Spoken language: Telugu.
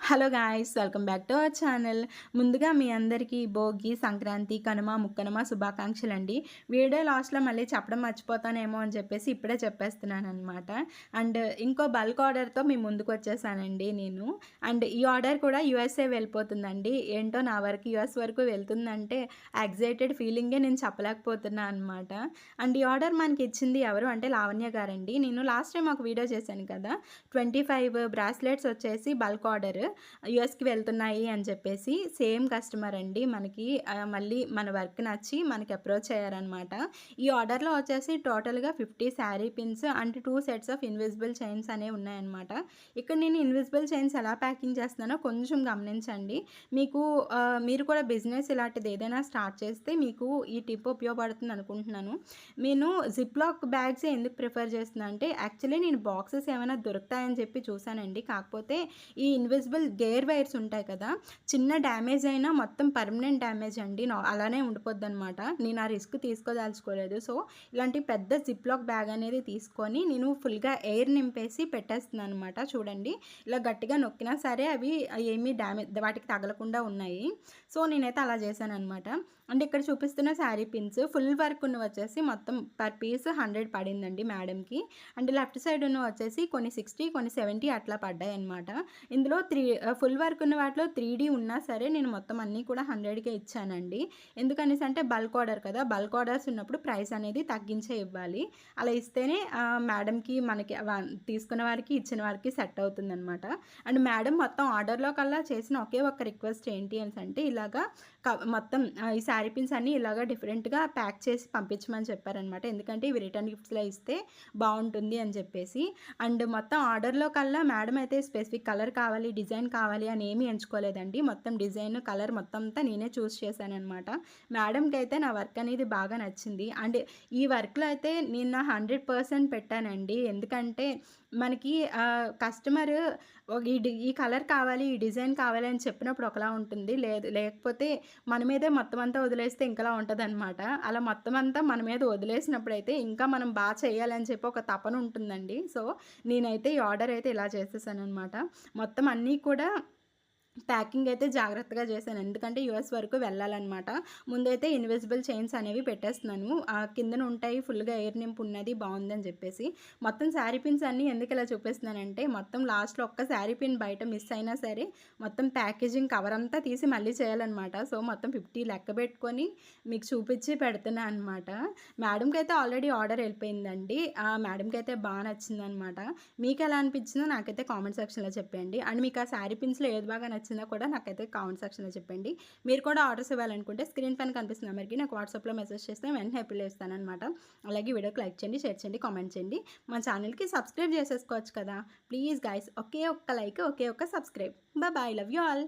Hello guys, welcome back to our channel. ముందుగా మీ అందరికీ భోగి, సంక్రాంతి, కనుమ, ముక్కనుమ శుభాకాంక్షలండి. వీడియో లాస్ట్‌లో మళ్ళీ చెప్పడం మర్చిపోతానేమో అని చెప్పేసి ఇప్పుడే చెప్పేస్తున్నాననమాట. అండ్ ఇంకో బల్క్ ఆర్డర్‌తో మీ ముందుకొచ్చేసానండి నేను. అండ్ ఈ ఆర్డర్ కూడా యూఎస్ఏ వెళ్ళిపోతుందండి. ఏంటో నా వరకు యూఎస్ వరకు వెళ్తుందంటే ఎక్సైటెడ్ ఫీలింగే నేను చెప్పలేకపోతున్నా అనమాట. అండ్ ఈ ఆర్డర్ మనకిచ్చింది ఎవరు అంటే లావణ్య గారండి. నేను లాస్ట్ టైం ఒక వీడియో చేశాను కదా! 25 బ్రాస్లెట్స్ వచ్చేసి బల్క్ ఆర్డర్. యూఎస్‌కి వెళ్తున్నాయి అని చెప్పేసి సేమ్ కస్టమర్ అండి మనకి మళ్ళీ మన వర్క్ నచ్చి మనకి అప్రోచ్ అయ్యారనమాట. ఈ ఆర్డర్‌లో వచ్చేసి టోటల్‌గా 50 sari pins and 2 sets of invisible chains అనేవి ఉన్నాయన్నమాట. ఇక్కడ నేను ఇన్విజిబుల్ చైన్స్ ఎలా ప్యాకింగ్ చేస్తున్నానో కొంచెం గమనించండి. మీకు మీరు కూడా బిజినెస్ ఇలాంటిది ఏదైనా స్టార్ట్ చేస్తే మీకు ఈ టిప్ ఉపయోగపడుతుంది అనుకుంటున్నాను. నేను జిప్‌లాక్ బ్యాగ్సే ఎందుకు ప్రిఫర్ చేస్తున్నా అంటే యాక్చువల్లీ నేను బాక్సెస్ ఏమైనా దొరుకుతాయని చెప్పి చూసానండి. కాకపోతే ఈ ఇన్విజిబుల్ గేర్ వైర్స్ ఉంటాయి కదా! చిన్న డ్యామేజ్ అయినా మొత్తం పర్మనెంట్ డ్యామేజ్ అండి. అలానే ఉండిపోద్దనమాట. నేను ఆ రిస్క్ తీసుకోదలుచుకోలేదు. సో, ఇలాంటి పెద్ద జిప్‌లాక్ బ్యాగ్ అనేది తీసుకొని నేను ఫుల్‌గా ఎయిర్ నింపేసి పెట్టేస్తున్నాననమాట. చూడండి, ఇలా గట్టిగా నొక్కినా సరే అవి ఏమీ వాటికి తగలకుండా ఉన్నాయి. సో, నేనైతే అలా చేశాననమాట. అంటే ఇక్కడ చూపిస్తున్న శారీ పిన్స్ ఫుల్ వర్క్ ఉన్నవి వచ్చేసి మొత్తం పర్ పీస్ 100 పడిందండి మేడంకి. అండ్ లెఫ్ట్ సైడ్ ఉన్నవి వచ్చేసి కొన్ని 60, కొన్ని 70 అట్లా పడ్డాయన్నమాట. ఇందులో ఫుల్ వర్క్ ఉన్న వాటిలో 3D ఉన్నా సరే నేను మొత్తం అన్నీ కూడా 100కే ఇచ్చానండి. ఎందుకనేసి అంటే బల్క్ ఆర్డర్ కదా! బల్క్ ఆర్డర్స్ ఉన్నప్పుడు ప్రైస్ అనేది తగ్గించే ఇవ్వాలి. అలా ఇస్తేనే మేడంకి మనకి తీసుకున్న వారికి, ఇచ్చిన వారికి సెట్ అవుతుందనమాట. అండ్ మేడం మొత్తం ఆర్డర్‌లో కల్లా చేసిన ఒకే ఒక్క రిక్వెస్ట్ ఏంటి అనేసంటే ఇలాగా మొత్తం ఈ శారీ పిన్స్ అన్నీ ఇలాగా డిఫరెంట్‌గా ప్యాక్ చేసి పంపించమని చెప్పారనమాట. ఎందుకంటే ఇవి రిటర్న్ గిఫ్ట్స్‌లా ఇస్తే బావుంటుంది అని చెప్పేసి. అండ్ మొత్తం ఆర్డర్‌లో కల్లా మేడం అయితే స్పెసిఫిక్ కలర్ కావాలి, డిజైన్ కావాలి అని ఏమీ ఎంచుకోలేదండి. మొత్తం డిజైన్, కలర్ మొత్తం అంతా నేనే చూస్ చేశాననమాట. మేడంకైతే నా వర్క్ అనేది బాగా నచ్చింది. అండ్ ఈ వర్క్‌లో అయితే నేను నా 100% పెట్టానండి. ఎందుకంటే మనకి కస్టమర్ ఈ కలర్ కావాలి, ఈ డిజైన్ కావాలి అని చెప్పినప్పుడు ఒకలా ఉంటుంది. లేకపోతే మన మీదే మొత్తం అంతా వదిలేస్తే ఇంకోలా ఉంటదనమాట. అలా మొత్తం అంతా మన మీద వదిలేసినప్పుడైతే ఇంకా మనం చేయాలని చెప్పి ఒక తపన ఉంటుందండి. సో, నేనైతే ఈ ఆర్డర్ అయితే ఇలా చేసేసాననమాట. మొత్తం అన్నీ కూడా ప్యాకింగ్ అయితే జాగ్రత్తగా చేశాను. ఎందుకంటే యూఎస్ వరకు వెళ్ళాలనమాట. ముందైతే ఇన్విజిబుల్ చైన్స్ అనేవి పెట్టేస్తున్నాను. కిందన ఉంటాయి, ఫుల్‌గా ఎయిర్ నింపు ఉన్నది బావుందని చెప్పేసి. మొత్తం శారీ పిన్స్ అన్నీ ఎందుకు ఇలా చూపిస్తున్నానంటే మొత్తం లాస్ట్‌లో ఒక్క శారీ పిన్ బయట మిస్ అయినా సరే మొత్తం ప్యాకేజింగ్ కవర్ అంతా తీసి మళ్ళీ చేయాలనమాట. సో, మొత్తం 50 లెక్క పెట్టుకొని మీకు చూపించి పెడుతున్నా అనమాట. మేడంకైతే ఆల్రెడీ ఆర్డర్ వెళ్ళిపోయిందండి. మేడంకైతే నచ్చిందనమాట. మీకెలా అనిపించిందో నాకైతే కామెంట్ సెక్షన్‌లో చెప్పేయండి. అండ్ మీకు ఆ శారీ పిన్స్‌లో ఏది బాగా నచ్చిందో కూడా నాకైతే కామెంట్ సెక్షన్‌లో చెప్పండి. మీరు కూడా ఆర్డర్స్ ఇవ్వాలనుకుంటే స్క్రీన్ పైన కనిపిస్తున్న నెంబర్‌కి నాకు వాట్సాప్‌లో మెసేజ్ చేస్తే వెంటనే రిప్లై ఇస్తాననమాట. అలాగే వీడియోకి లైక్ చేయండి, షేర్ చేయండి, కామెంట్ చేయండి. మన ఛానల్‌కి సబ్స్క్రైబ్ చేసేసుకోవచ్చు కదా! ప్లీజ్ గైస్, ఒకే ఒక్క లైక్, ఒకే ఒక్క subscribe. Bye. Love you all.